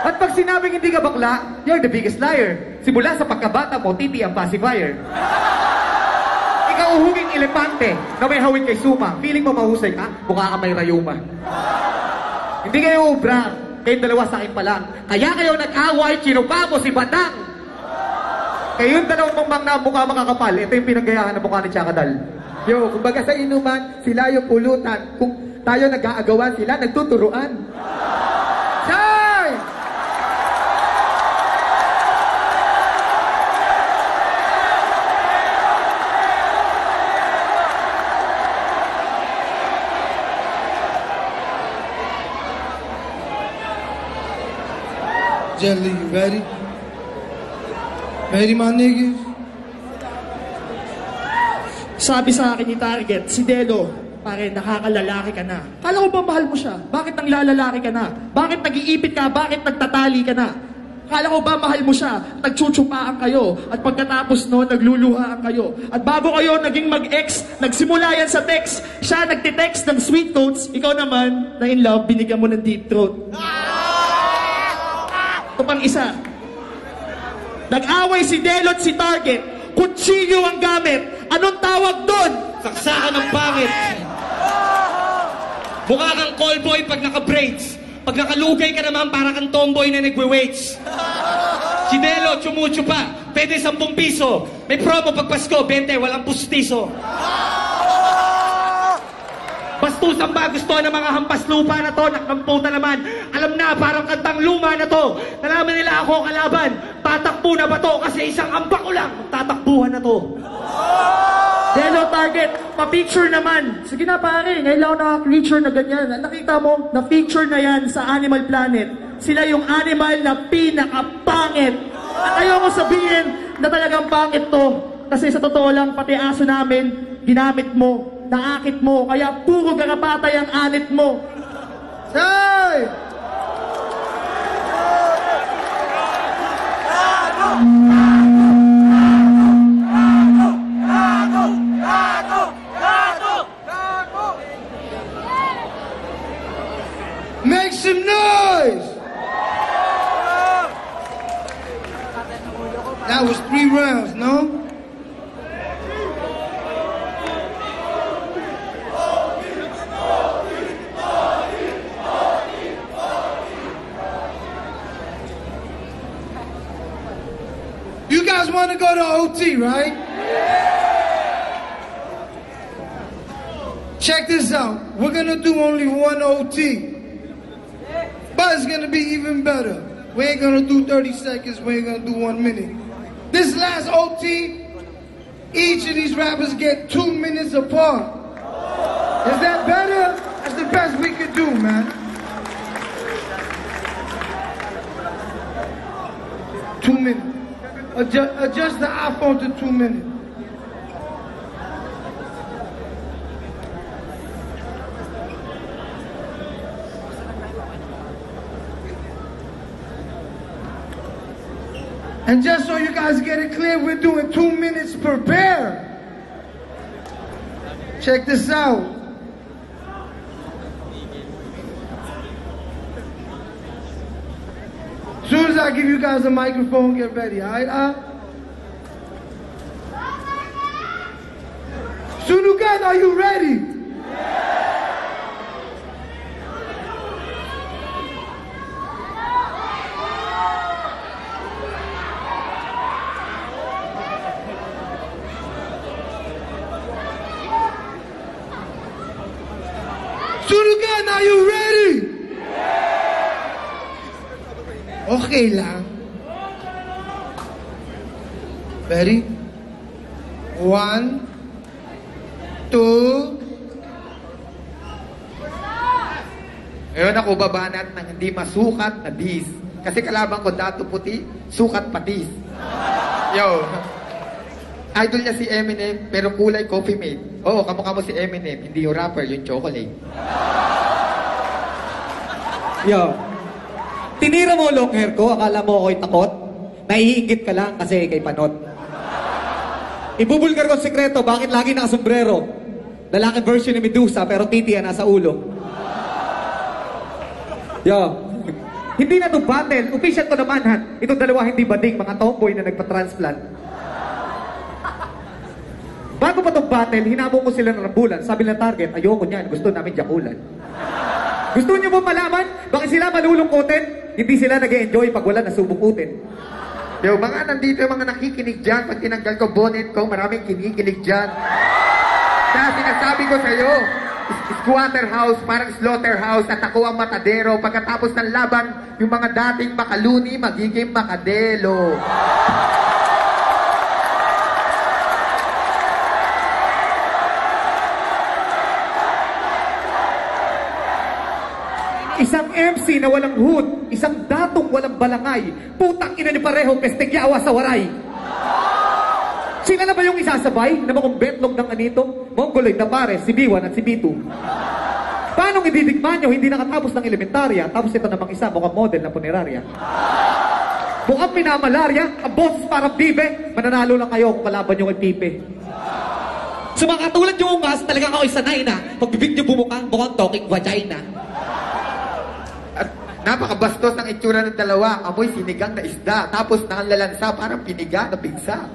At pag sinabing hindi ka bakla, you're the biggest liar. Simula sa pagkabata mo, titi ang pacifier. Ikaw uhuging elepante na may hawid kay Suma. Feeling mo mahusay ka, mukha ka may rayuma. Hindi kayo ubra, kayong dalawa sa akin pa lang. Kaya kayo nag-away, chinupa mo si Batang. Kayo yung dalawang mambang na mukha makakapal. Ito yung pinanggayahan ng mukha ni Chakadal. Yo, kumbaga sa inuman, sila yung pulutan. Kung tayo nag-aagawan, sila nagtuturuan. Chay! Jelly, you ready? Ready, my niggas? Sabi sa akin ni Target, si Delo, pare, nakakalalaki ka na. Kala ko ba mahal mo siya? Bakit nang lalalaki ka na? Bakit nag-iipit ka? Bakit nagtatali ka na? Kala ko ba mahal mo siya? Nagtsutsupaan kayo. At pagkatapos no, nagluluhaan kayo. At bago kayo naging mag-ex, nagsimula yan sa text. Siya nagtitext ng sweet notes. Ikaw naman, na in love, binigyan mo ng deep throat. Ito pang isa. Nag-away si Delo at si Target. Kutsilyo ang gamit. Anong tawag doon? Saksakan ng pangit. Mukha kang callboy pag naka-braids. Pag nakalugay ka naman, para kang tomboy na nagwe-weights. Si Delo, tsumutsu pa. Pwede 10 piso. May promo pag Pasko, 20, walang pustiso. Bastusan ba gusto ng mga hampas lupa na to? Nakkamputa naman. Alam na, parang kantang luma na to. Nalaman nila ako kalaban. Tatakbo na ba to? Kasi isang ambak ko lang. Tatakbuhan na to. Delo, Target, pa-picture naman. Sige na pare, ngayon lang ako naka-creature na ganyan. Nakita mo, na-picture na yan sa Animal Planet. Sila yung animal na pinakapangit. At ayoko sabihin na talagang pangit to. Kasi sa totoo lang, pati aso namin, ginamit mo, naakit mo, kaya puro garapatay ang anit mo. Say! Make some noise! That was 3 rounds, no? You guys want to go to OT, right? Check this out. We're going to do only 1 OT. But it's going to be even better. We ain't going to do 30 seconds. We ain't going to do 1 minute. This last OT, each of these rappers get 2 minutes apart. Is that better? That's the best we could do, man. 2 minutes. Adjust the iPhone to 2 minutes. And just so you guys get it clear, we're doing 2 minutes per pair. Check this out. As soon as I give you guys a microphone, get ready, all right? Sunugan, are you ready? Sunugan, are you ready? Okay lang. Ready? 1, 2. Ngayon ako babanat ng hindi masukat na dis. Kasi kalaban ko dato puti, sukat patis. Yo. Idol niya si Eminem, pero kulay Coffee Mate. Oo, kamukha mo si Eminem, hindi yung rapper, yung chocolate. Yo, tinira mo long hair ko, akala mo ako'y takot? Naiingit ka lang kasi kay Panot. Ibubulgar ko sekreto, bakit lagi nakasombrero? Lalaki version ni Medusa, pero titi nasa ulo. Yo, Hindi na to battle. Official to naman, ha? Itong dalawa hindi bading, mga tomboy na nagpa-transplant. Bago pa tong battle, hinabong ko sila ng rambulan. Sabi ng target, ayoko niyan, gusto namin jakulan. Gusto niyo ba malaman? Bakit sila malulungkutin? Hindi sila nag-enjoy pag wala nasubukutin. Yo, mga nandito yung mga nakikinig dyan. Pag tinanggal ko bonnet ko, maraming kinikilig dyan. Kaya sinasabi ko sa'yo, squatter house, parang slaughterhouse, at ako ang matadero. Pagkatapos ng laban, yung mga dating makaluni, magiging makadelo. Isang MC na walang hood, isang datong walang balangay, putang ina ni pareho, pestegyawa sa waray. Sila na ba yung isasabay na makumbetlog ng anito? Mongoloid na pare, si B1 at si B2. Paano ididigman nyo, hindi nakatapos ng elementarya, tapos ito namang isa, mukhang model na punerarya. Mukhang minamalarya, ang boses parang bibe, mananalo lang kayo kung kalaban nyo kay Pipe. Sa mga katulad yung ungas, talagang ako'y sanay na. Pag bibig nyo bumukang, mukhang talking vagina. At napakabastos ng itsura ng dalawa. Amoy sinigang na isda. Tapos nakalalansa, parang piniga na pigsa.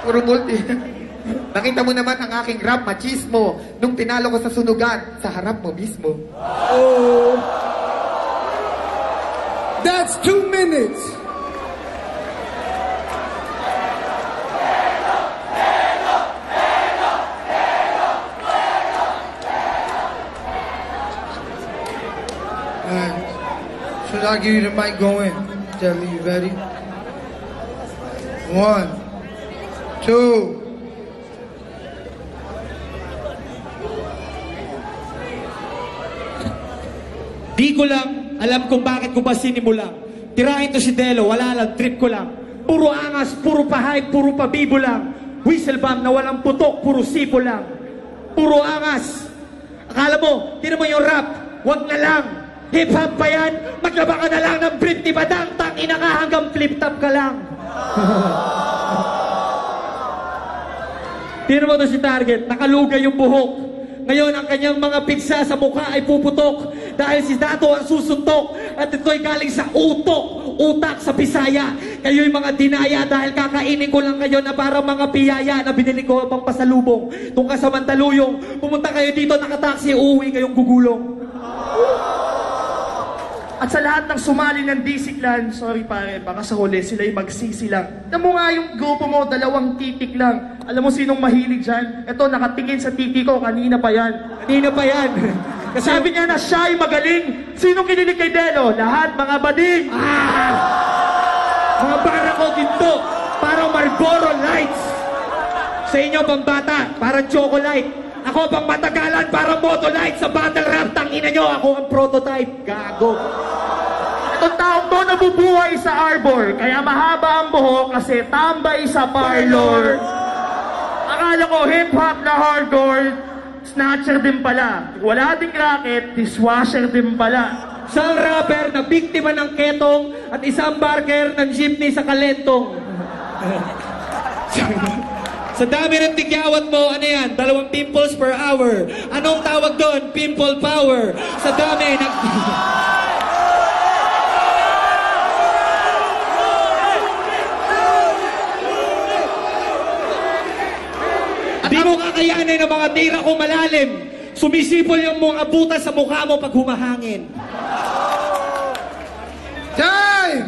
Puro multi. Nakita mo naman ang aking rap, machismo. Nung tinalo ko sa sunugan, sa harap mo mismo. Oh. That's 2 minutes. Alright. Should I give you the mic? Go in. Tell me you ready. 1, 2. Di ko lang alam kung bakit ko ba sinimulan. Tirahin to si Delo, wala lang, trip ko lang. Puro angas, puro pahay, puro pabibo lang. Whistle bomb na walang putok, puro sipo lang. Puro angas. Akala mo, tinan mo yung rap, wag na lang. Hip-hop pa yan, maglaba ka na lang ng brief ni Badang, tangina ka hanggang flip-top ka lang. Tinan mo to si Target, nakalugay yung buhok. Ngayon, ang kanyang mga pigsa sa mukha ay puputok dahil si Dato ang susuntok at ito'y galing sa utak sa Bisaya. Kayo'y mga dinaya dahil kakainin ko lang kayo na parang mga piyaya na binili ko pang pasalubong. Tung ka sa Mandaluyong, pumunta kayo dito nakataksi, uuwi kayong gugulong. At sa lahat ng sumali ng DC Clan, sorry pare, baka sa huli sila'y magsisi lang. Alam mo nga yung grupo mo, 2 titik lang. Alam mo sinong mahilig dyan? Ito, nakatingin sa titi ko, kanina pa yan. Kanina pa yan. Sabi niya na siya ay magaling. Sinong kinilig kay Delo? Lahat, mga bading. Mga para ko dito, parang Marlboro Lights. Sa inyo, pambata, parang chocolate. Ako pang matagalan, parang Motolite. Sa battle rap, tangina nyo, ako ang prototype. Gago. Itong taong to nabubuhay sa arbor, kaya mahaba ang buhok kasi tambay sa parlor. Akala ko hip-hop na hardcore, snatcher din pala. Wala ding racket, dishwasher din pala. Isang rapper na biktima ng ketong at isang barker ng jeepney sa Kalentong. Sa dami ng tigyawat mo, ano yan? 2 pimples per hour. Anong tawag doon? Pimple power. Sa dami ng... Di mo kakayanin ang mga tira ko malalim. Sumisipol yung mga butas sa mukha mo pag humahangin. Time!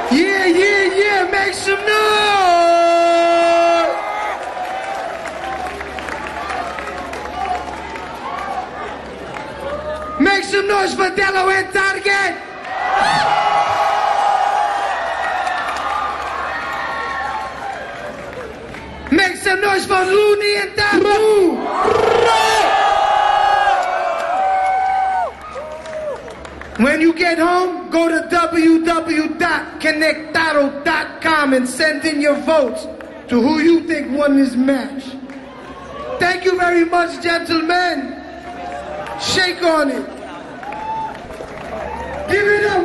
Yeah, yeah, yeah! Make some noise! Make some noise for Delo and Target! Make some noise for Looney and Tabu! When you get home, go to www.conectado.com and send in your votes to who you think won this match. Thank you very much, gentlemen. Shake on it. Give it up.